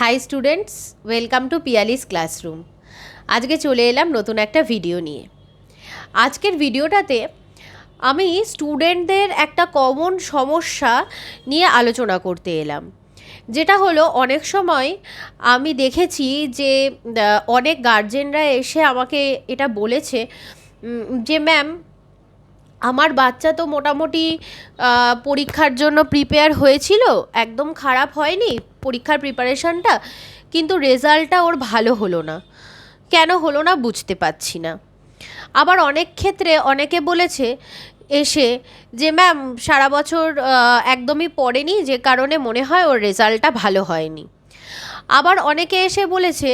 High students, welcome to Piyali's classroom. আজকে চলে এলাম নতুন একটা ভিডিও নিয়ে। আজকের ভিডিওটাতে আমি স্টুডেন্টদের একটা কমন সমস্যা নিয়ে আলোচনা করতে এলাম, যেটা হলো অনেক সময় আমি দেখেছি যে অনেক গার্জেনরা এসে আমাকে এটা বলেছে যে ম্যাম, আমার বাচ্চা তো মোটামুটি পরীক্ষার জন্য প্রিপেয়ার হয়েছিল, একদম খারাপ হয়নি পরীক্ষার প্রিপারেশানটা, কিন্তু রেজাল্টটা ওর ভালো হলো না। কেন হলো না বুঝতে পারছি না। আবার অনেক ক্ষেত্রে অনেকে বলেছে এসে যে ম্যাম, সারা বছর একদমই পড়েনি, যে কারণে মনে হয় ওর রেজাল্টটা ভালো হয়নি। আবার অনেকে এসে বলেছে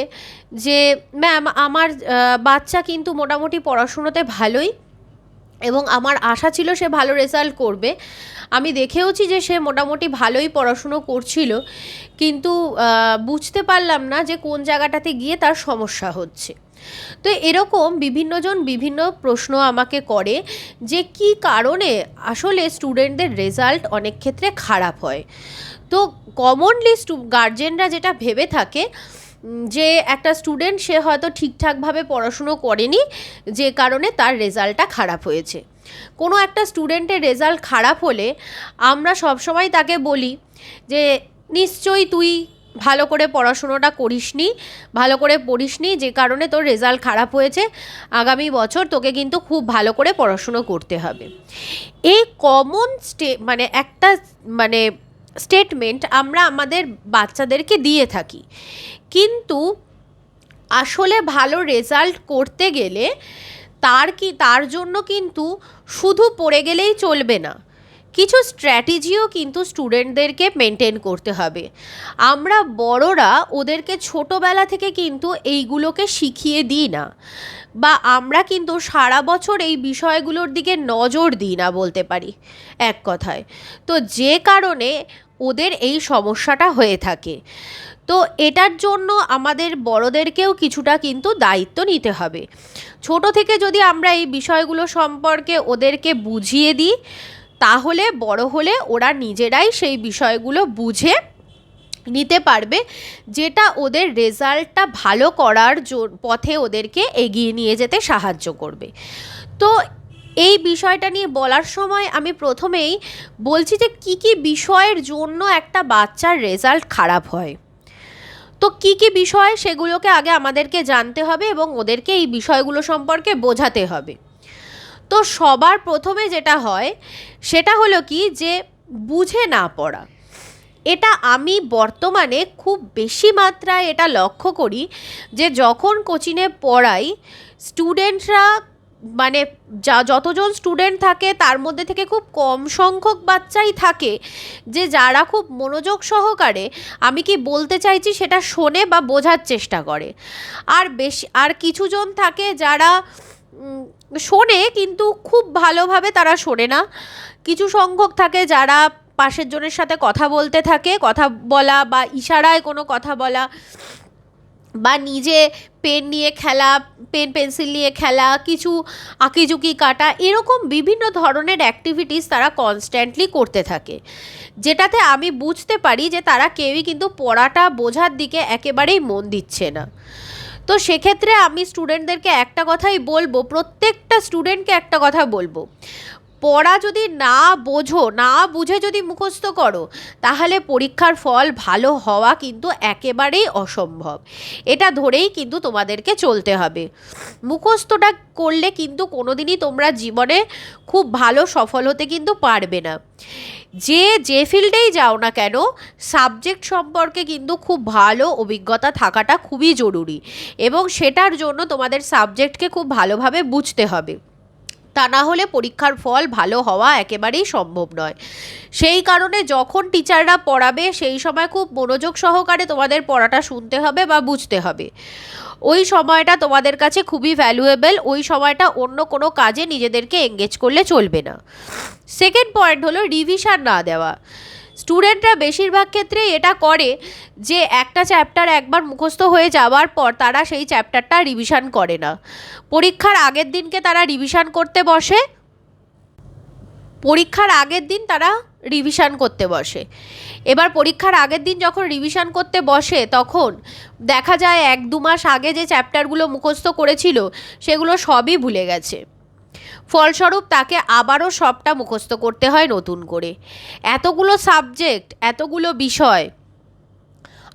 যে ম্যাম, আমার বাচ্চা কিন্তু মোটামুটি পড়াশুনোতে ভালোই, এবং আমার আশা ছিল সে ভালো রেজাল্ট করবে। আমি দেখেওছি যে সে মোটামুটি ভালোই পড়াশুনো করছিল, কিন্তু বুঝতে পারলাম না যে কোন জায়গাটাতে গিয়ে তার সমস্যা হচ্ছে। তো এরকম বিভিন্নজন বিভিন্ন প্রশ্ন আমাকে করে যে কী কারণে আসলে স্টুডেন্টদের রেজাল্ট অনেক ক্ষেত্রে খারাপ হয়। তো কমনলি গার্জেনরা যেটা ভেবে থাকে যে একটা স্টুডেন্ট সে হয়তো ঠিকঠাকভাবে পড়াশুনো করেনি, যে কারণে তার রেজাল্টটা খারাপ হয়েছে। কোনো একটা স্টুডেন্টের রেজাল্ট খারাপ হলে আমরা সবসময় তাকে বলি যে নিশ্চয়ই তুই ভালো করে পড়াশুনোটা করিসনি, ভালো করে পড়িসনি, যে কারণে তোর রেজাল্ট খারাপ হয়েছে। আগামী বছর তোকে কিন্তু খুব ভালো করে পড়াশুনো করতে হবে। এই কমন একটা স্টেটমেন্ট আমরা আমাদের বাচ্চাদেরকে দিয়ে থাকি, কিন্তু আসলে ভালো রেজাল্ট করতে গেলে তার জন্য কিন্তু শুধু পড়ে গেলেই চলবে না, কিছু স্ট্র্যাটেজিও কিন্তু স্টুডেন্টদেরকে মেনটেন করতে হবে। আমরা বড়রা ওদেরকে ছোটোবেলা থেকে কিন্তু এইগুলোকে শিখিয়ে দিই না, বা আমরা কিন্তু সারা বছর এই বিষয়গুলোর দিকে নজর দিই না বলতে পারি এক কথায়। তো যে কারণে ওদের এই সমস্যাটা হয়ে থাকে। তো এটার জন্য আমাদের বড়দেরকেও কিছুটা কিন্তু দায়িত্ব নিতে হবে। ছোট থেকে যদি আমরা এই বিষয়গুলো সম্পর্কে ওদেরকে বুঝিয়ে দিই, তাহলে বড় হলে ওরা নিজেরাই সেই বিষয়গুলো বুঝে নিতে পারবে, যেটা ওদের রেজাল্টটা ভালো করার পথে ওদেরকে এগিয়ে নিয়ে যেতে সাহায্য করবে। তো এই বিষয়টা নিয়ে বলার সময় আমি প্রথমেই বলছি যে কী কী বিষয়ের জন্য একটা বাচ্চার রেজাল্ট খারাপ হয়। তো কী কী বিষয় সেগুলোকে আগে আমাদেরকে জানতে হবে এবং ওদেরকে এই বিষয়গুলো সম্পর্কে বোঝাতে হবে। তো সবার প্রথমে যেটা হয় সেটা হলো কি, যে বুঝে না পড়া। এটা আমি বর্তমানে খুব বেশি মাত্রায় এটা লক্ষ্য করি যে যখন কোচিংয়ে পড়াই, স্টুডেন্টরা যতজন স্টুডেন্ট থাকে তার মধ্যে থেকে খুব কম সংখ্যক বাচ্চাই থাকে যে যারা খুব মনোযোগ সহকারে আমি কি বলতে চাইছি সেটা শোনে বা বোঝার চেষ্টা করে। আর কিছুজন থাকে যারা শোনে কিন্তু খুব ভালোভাবে তারা শোনে না। কিছু সংখ্যক থাকে যারা পাশের জনের সাথে কথা বলতে থাকে, কথা বলা বা ইশারায় কোনো কথা বলা, বা নিজে পেন নিয়ে খেলা, পেন্সিল নিয়ে খেলা, কিছু আঁকিঝুঁকি কাটা, এরকম বিভিন্ন ধরনের অ্যাক্টিভিটিস তারা কনস্ট্যান্টলি করতে থাকে, যেটাতে আমি বুঝতে পারি যে তারা কেউই কিন্তু পড়াটা বোঝার দিকে একেবারেই মন দিচ্ছে না। তো সেক্ষেত্রে আমি স্টুডেন্টদেরকে একটা কথাই বলবো, প্রত্যেকটা স্টুডেন্টকে একটা কথা বলবো, পড়া যদি না বুঝে যদি মুখস্থ করো, তাহলে পরীক্ষার ফল ভালো হওয়া কিন্তু একেবারেই অসম্ভব। এটা ধরেই কিন্তু তোমাদেরকে চলতে হবে। মুখস্থটা করলে কিন্তু কোনোদিনই তোমরা জীবনে খুব ভালো সফল হতে কিন্তু পারবে না। যে ফিল্ডেই যাও না কেন, সাবজেক্ট সম্পর্কে কিন্তু খুব ভালো অভিজ্ঞতা থাকাটা খুবই জরুরি, এবং সেটার জন্য তোমাদের সাবজেক্টকে খুব ভালোভাবে বুঝতে হবে। তা না হলে পরীক্ষার ফল ভালো হওয়া একেবারেই সম্ভব নয়। সেই কারণে যখন টিচাররা পড়াবে সেই সময় খুব মনোযোগ সহকারে তোমাদের পড়াটা শুনতে হবে বা বুঝতে হবে। ওই সময়টা তোমাদের কাছে খুবই ভ্যালুয়েবল। ওই সময়টা অন্য কোনো কাজে নিজেদেরকে এঙ্গেজ করলে চলবে না। সেকেন্ড পয়েন্ট হলো রিভিশন না দেওয়া। স্টুডেন্টরা বেশিরভাগ ক্ষেত্রেই এটা করে যে একটা চ্যাপ্টার একবার মুখস্থ হয়ে যাওয়ার পর তারা সেই চ্যাপ্টারটা রিভিশন করে না। পরীক্ষার আগের দিনকে তারা রিভিশন করতে বসে, পরীক্ষার আগের দিন তারা রিভিশন করতে বসে। এবার পরীক্ষার আগের দিন যখন রিভিশন করতে বসে তখন দেখা যায় 1-2 মাস আগে যে চ্যাপ্টারগুলো মুখস্থ করেছিল সেগুলো সবই ভুলে গেছে। ফলস্বরূপ তাকে আবারও সবটা মুখস্থ করতে হয় নতুন করে। এতগুলো সাবজেক্ট, এতগুলো বিষয়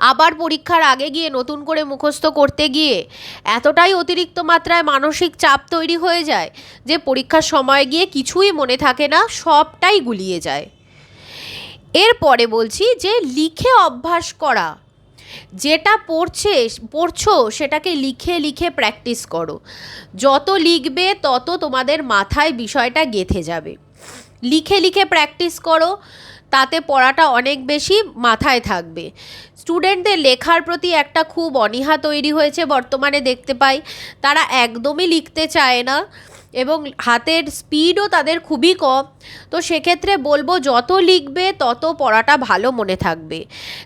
আবার পরীক্ষার আগে গিয়ে নতুন করে মুখস্থ করতে গিয়ে এতটাই অতিরিক্ত মাত্রায় মানসিক চাপ তৈরি হয়ে যায় যে পরীক্ষার সময় গিয়ে কিছুই মনে থাকে না, সবটাই গুলিয়ে যায়। এরপরে বলছি যে লিখে অভ্যাস করা। যেটা পড়ছো সেটাকে লিখে লিখে প্র্যাকটিস করো। যত লিখবে তত তোমাদের মাথায় বিষয়টা গেঁথে যাবে। লিখে লিখে প্র্যাকটিস করো, তাতে পড়াটা অনেক বেশি মাথায় থাকবে। স্টুডেন্টদের লেখার প্রতি একটা খুব অনীহা তৈরি হয়েছে বর্তমানে দেখতে পাই। তারা একদমই লিখতে চায় না এবং হাতের স্পিডও তাদের খুবই কম। তো সেক্ষেত্রে বলবো যত লিখবে তত পড়াটা ভালো মনে থাকবে।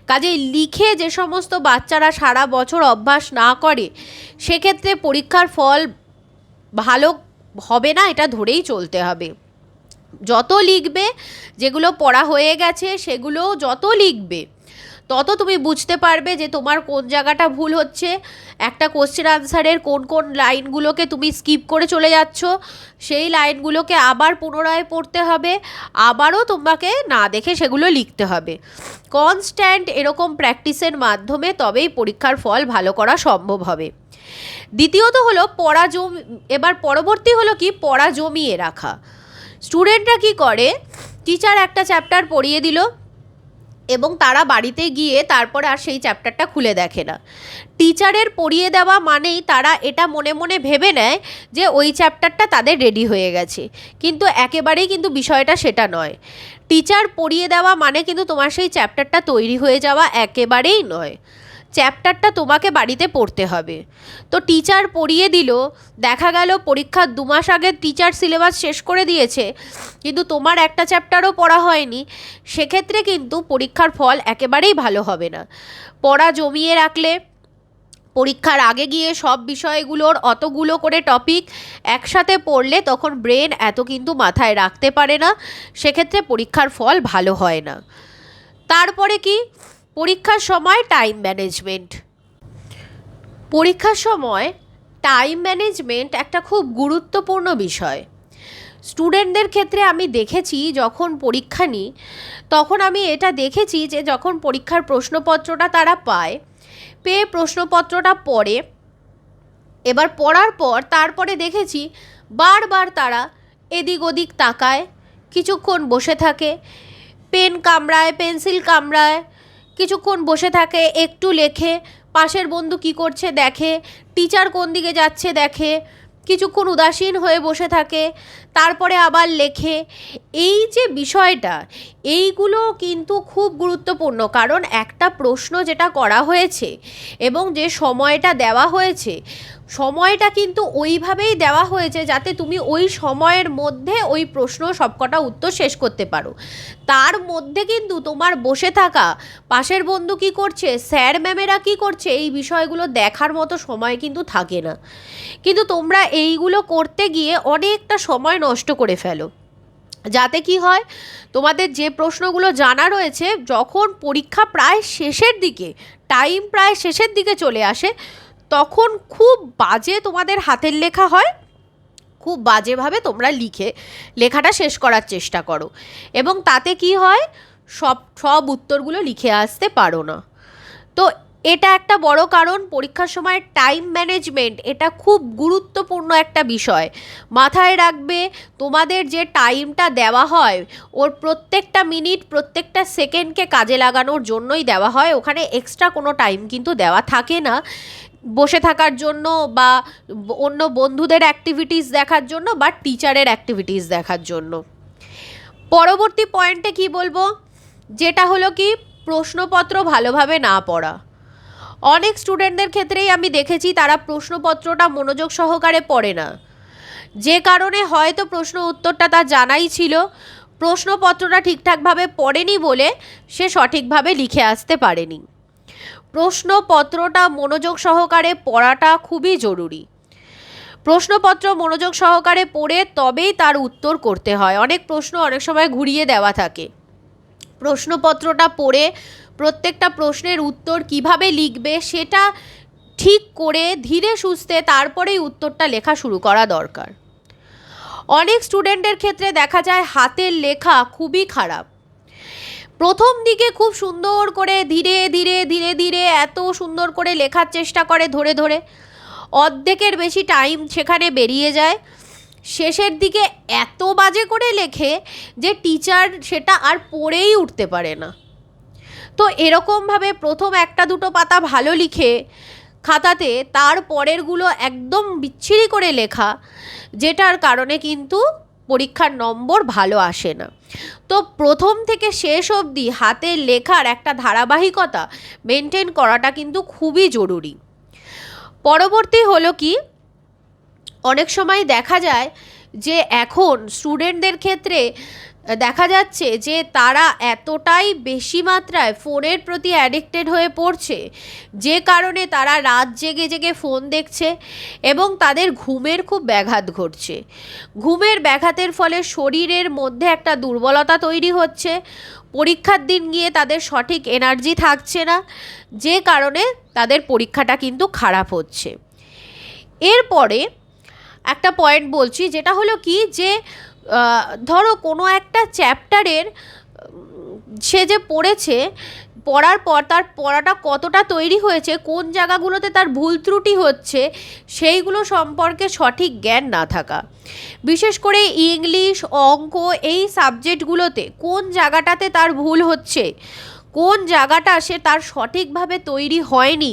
কাজেই লিখে যে সমস্ত বাচ্চারা সারা বছর অভ্যাস না করে সেক্ষেত্রে পরীক্ষার ফল ভালো হবে না, এটা ধরেই চলতে হবে। যত লিখবে, যেগুলো পড়া হয়ে গেছে সেগুলো যত লিখবে তত তুমি বুঝতে পারবে যে তোমার কোন জায়গাটা ভুল হচ্ছে। একটা কোশ্চেন আনসারের কোন কোন লাইনগুলোকে তুমি স্কিপ করে চলে যাচ্ছ, সেই লাইনগুলোকে আবার পুনরায় পড়তে হবে, আবারও তোমাকে না দেখে সেগুলো লিখতে হবে। কনস্ট্যান্ট এরকম প্র্যাকটিসের মাধ্যমে তবেই পরীক্ষার ফল ভালো করা সম্ভব হবে। দ্বিতীয়ত হলো এবার পরবর্তী হলো কি, পড়া জমিয়ে রাখা। স্টুডেন্টরা কি করে, টিচার একটা চ্যাপ্টার পড়িয়ে দিল এবং তারা বাড়িতে গিয়ে তারপরে আর সেই চ্যাপ্টারটা খুলে দেখে না। টিচারের পড়িয়ে দেওয়া মানেই তারা এটা মনে মনে ভেবে নেয় যে ওই চ্যাপ্টারটা তাদের রেডি হয়ে গেছে, কিন্তু একেবারেই কিন্তু বিষয়টা সেটা নয়। টিচার পড়িয়ে দেওয়া মানে কিন্তু তোমার সেই চ্যাপ্টারটা তৈরি হয়ে যাওয়া একেবারেই নয়। চ্যাপ্টারটা তোমাকে বাড়িতে পড়তে হবে। তো টিচার পড়িয়ে দিল, দেখা গেল পরীক্ষার 2 মাস আগে টিচার সিলেবাস শেষ করে দিয়েছে, কিন্তু তোমার একটা চ্যাপ্টারও পড়া হয়নি, সেক্ষেত্রে কিন্তু পরীক্ষার ফল একেবারেই ভালো হবে না। পড়া জমিয়ে রাখলে পরীক্ষার আগে গিয়ে সব বিষয়গুলোর অতগুলো করে টপিক একসাথে পড়লে তখন ব্রেন এত কিন্তু মাথায় রাখতে পারে না, সেক্ষেত্রে পরীক্ষার ফল ভালো হয় না। তারপরে কি, পরীক্ষার সময় টাইম ম্যানেজমেন্ট। পরীক্ষার সময় টাইম ম্যানেজমেন্ট একটা খুব গুরুত্বপূর্ণ বিষয়। স্টুডেন্টদের ক্ষেত্রে আমি দেখেছি যখন পরীক্ষা নিই তখন আমি এটা দেখেছি যে যখন পরীক্ষার প্রশ্নপত্রটা তারা পেয়ে প্রশ্নপত্রটা পড়ে, এবার পড়ার পর তারপরে দেখেছি বারবার তারা এদিক ওদিক তাকায়, কিছুক্ষণ বসে থাকে, পেন কামড়ায়, পেন্সিল কামড়ায়, কিছুক্ষণ বসে থাকে, একটু লেখে, পাশের বন্ধু কী করছে দেখে, টিচার কোন দিকে যাচ্ছে দেখে, কিছুক্ষণ উদাসীন হয়ে বসে থাকে, তারপরে আবার লেখে। এই যে বিষয়টা, এইগুলো কিন্তু খুব গুরুত্বপূর্ণ, কারণ একটা প্রশ্ন যেটা করা হয়েছে এবং যে সময়টা দেওয়া হয়েছে, সময়টা কিন্তু ওইভাবেই দেওয়া হয়েছে যাতে তুমি ওই সময়ের মধ্যে ওই প্রশ্ন সবকটা উত্তর শেষ করতে পারো। তার মধ্যে কিন্তু তোমার বসে থাকা, পাশের বন্ধু কী করছে, স্যার ম্যামেরা কী করছে, এই বিষয়গুলো দেখার মতো সময় কিন্তু থাকে না। কিন্তু তোমরা এইগুলো করতে গিয়ে অনেকটা সময় নষ্ট করে ফেলো, যাতে কি হয়, তোমাদের যে প্রশ্নগুলো জানা রয়েছে যখন পরীক্ষা প্রায় শেষের দিকে, টাইম প্রায় শেষের দিকে চলে আসে, তখন খুব বাজে তোমাদের হাতের লেখা হয়, খুব বাজেভাবে তোমরা লেখাটা শেষ করার চেষ্টা করো এবং তাতে কি হয়, সব উত্তরগুলো লিখে আসতে পারো না। তো এটা একটা বড় কারণ। পরীক্ষার সময় টাইম ম্যানেজমেন্ট এটা খুব গুরুত্বপূর্ণ একটা বিষয়। মাথায় রাখবে, তোমাদের যে টাইমটা দেওয়া হয় ওর প্রত্যেকটা মিনিট, প্রত্যেকটা সেকেন্ডকে কাজে লাগানোর জন্যই দেওয়া হয়, ওখানে এক্সট্রা কোনো টাইম কিন্তু দেওয়া থাকে না বসে থাকার জন্য বা অন্য বন্ধুদের অ্যাক্টিভিটিস দেখার জন্য বা টিচারের অ্যাক্টিভিটিস দেখার জন্য। পরবর্তী পয়েন্টে কি বলবো, যেটা হলো কি, প্রশ্নপত্র ভালোভাবে না পড়া। অনেক স্টুডেন্টদের ক্ষেত্রেই আমি দেখেছি তারা প্রশ্নপত্রটা মনোযোগ সহকারে পড়ে না, যে কারণে হয়তো প্রশ্ন উত্তরটা তার জানাই ছিল, প্রশ্নপত্রটা ঠিকঠাকভাবে পড়েনি বলে সে সঠিকভাবে লিখে আসতে পারেনি। প্রশ্নপত্রটা মনোযোগ সহকারে পড়াটা খুবই জরুরি। প্রশ্নপত্র মনোযোগ সহকারে পড়ে তবেই তার উত্তর করতে হয়। অনেক প্রশ্ন অনেক সময় ঘুরিয়ে দেওয়া থাকে। প্রশ্নপত্রটা পড়ে প্রত্যেকটা প্রশ্নের উত্তর কিভাবে লিখবে সেটা ঠিক করে ধীরে সুস্থে তারপরেই উত্তরটা লেখা শুরু করা দরকার। অনেক স্টুডেন্টের ক্ষেত্রে দেখা যায় হাতের লেখা খুবই খারাপ। প্রথম দিকে খুব সুন্দর করে ধীরে ধীরে ধীরে ধীরে এত সুন্দর করে লেখার চেষ্টা করে ধরে ধরে, অর্ধেকের বেশি টাইম সেখানে বেরিয়ে যায়। শেষের দিকে এত বাজে করে লেখে যে টিচার সেটা আর পড়েই উঠতে পারে না। তো এরকমভাবে প্রথম একটা দুটো পাতা ভালো লিখে খাতাতে তার পরেরগুলো একদম বিচ্ছিরি করে লেখা, যেটার কারণে কিন্তু পরীক্ষার নম্বর ভালো আসে না। তো প্রথম থেকে শেষ অবধি হাতের লেখার একটা ধারাবাহিকতা মেনটেন করাটা কিন্তু খুবই জরুরি। পরবর্তী হলো কি, অনেক সময় দেখা যায় যে এখন স্টুডেন্টদের ক্ষেত্রে দেখা যাচ্ছে যে তারা এতটাই বেশি মাত্রায় ফোনের প্রতি অ্যাডিক্টেড হয়ে পড়ছে, যে কারণে তারা রাত জেগে জেগে ফোন দেখছে এবং তাদের ঘুমের খুব ব্যাঘাত ঘটছে। ঘুমের ব্যাঘাতের ফলে শরীরের মধ্যে একটা দুর্বলতা তৈরি হচ্ছে, পরীক্ষার দিন গিয়ে তাদের সঠিক এনার্জি থাকছে না, যে কারণে তাদের পরীক্ষাটা কিন্তু খারাপ হচ্ছে। এরপরে একটা পয়েন্ট বলছি, যেটা হলো কি যে ধরো কোনো একটা চ্যাপ্টারের সে যে পড়েছে, পড়ার পর তার পড়াটা কতটা তৈরি হয়েছে, কোন জায়গাগুলোতে তার ভুল ত্রুটি হচ্ছে, সেইগুলো সম্পর্কে সঠিক জ্ঞান না থাকা। বিশেষ করে ইংলিশ, অঙ্ক এই সাবজেক্টগুলোতে কোন জায়গাটাতে তার ভুল হচ্ছে, কোন জায়গাটা সে তার সঠিকভাবে তৈরি হয়নি,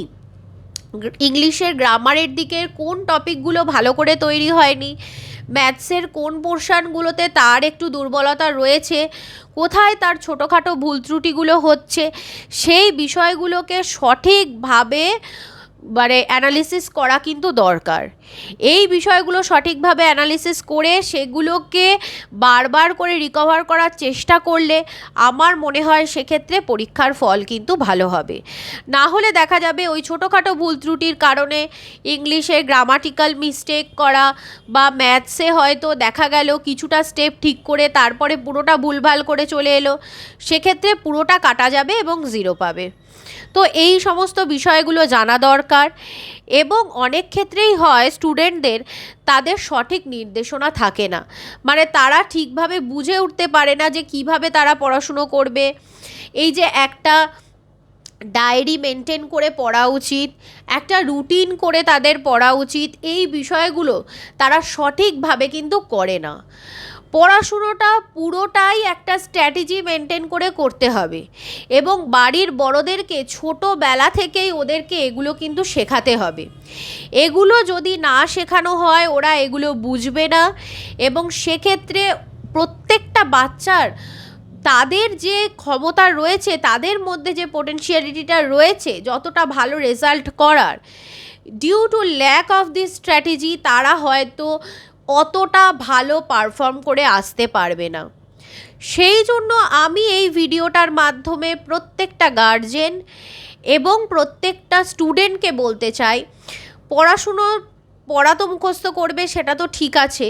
ইংলিশের গ্রামারের দিকের কোন টপিকগুলো ভালো করে তৈরি হয়নি, ম্যাথসের কোন পোর্শনগুলোতে তার একটু দুর্বলতা রয়েছে, কোথায় তার ছোটোখাটো ভুল ত্রুটিগুলো হচ্ছে, সেই বিষয়গুলোকে সঠিকভাবে অ্যানালিসিস করা কিন্তু দরকার। এই বিষয়গুলো সঠিকভাবে অ্যানালিসিস করে সেগুলোকে বারবার করে রিকভার করার চেষ্টা করলে আমার মনে হয় সেক্ষেত্রে পরীক্ষার ফল কিন্তু ভালো হবে। না হলে দেখা যাবে ওই ছোটোখাটো ভুল ত্রুটির কারণে ইংলিশে গ্রামাটিক্যাল মিস্টেক করা বা ম্যাথসে হয়তো দেখা গেল কিছুটা স্টেপ ঠিক করে তারপরে পুরোটা ভুলভাল করে চলে এলো, সেক্ষেত্রে পুরোটা কাটা যাবে এবং 0 পাবে। তো এই সমস্ত বিষয়গুলো জানা দরকার। এবং অনেক ক্ষেত্রেই হয় স্টুডেন্টদের তাদের সঠিক নির্দেশনা থাকে না, তারা ঠিকভাবে বুঝে উঠতে পারে না যে কিভাবে তারা পড়াশুনো করবে। এই যে একটা ডায়েরি মেনটেন করে পড়া উচিত, একটা রুটিন করে তাদের পড়া উচিত, এই বিষয়গুলো তারা সঠিকভাবে কিন্তু করে না। পড়াশুনোটা পুরোটাই একটা স্ট্র্যাটেজি মেনটেন করে করতে হবে এবং বাড়ির বড়দেরকে ছোটোবেলা থেকেই ওদেরকে এগুলো কিন্তু শেখাতে হবে। এগুলো যদি না শেখানো হয় ওরা এগুলো বুঝবে না এবং সেক্ষেত্রে প্রত্যেকটা বাচ্চার তাদের যে ক্ষমতা রয়েছে, তাদের মধ্যে যে পোটেনশিয়ালিটিটা রয়েছে যতটা ভালো রেজাল্ট করার, due to lack of this strategy তারা হয়তো অতটা ভালো পারফর্ম করে আসতে পারবে না। সেই জন্য আমি এই ভিডিওটার মাধ্যমে প্রত্যেকটা গার্জেন এবং প্রত্যেকটা স্টুডেন্টকে বলতে চাই, পড়া তো মুখস্থ করবে সেটা তো ঠিক আছে,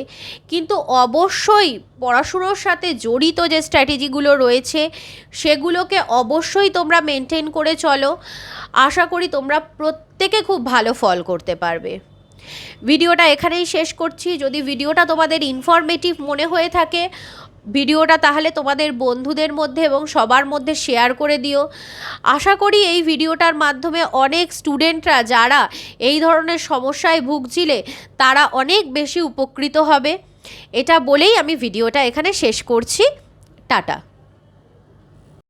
কিন্তু অবশ্যই পড়াশুনোর সাথে জড়িত যে স্ট্র্যাটেজিগুলো রয়েছে সেগুলোকে অবশ্যই তোমরা মেনটেন করে চলো। আশা করি তোমরা প্রত্যেকে খুব ভালো ফল করতে পারবে। ভিডিওটা এখানেই শেষ করছি। যদি ভিডিওটা তোমাদের ইনফরমেটিভ মনে হয়ে থাকে, ভিডিওটা তাহলে তোমাদের বন্ধুদের মধ্যে এবং সবার মধ্যে শেয়ার করে দিও। আশা করি এই ভিডিওটার মাধ্যমে অনেক স্টুডেন্টরা যারা এই ধরনের সমস্যায় ভুগছিলে তারা অনেক বেশি উপকৃত হবে। এটা বলেই আমি ভিডিওটা এখানে শেষ করছি। টাটা।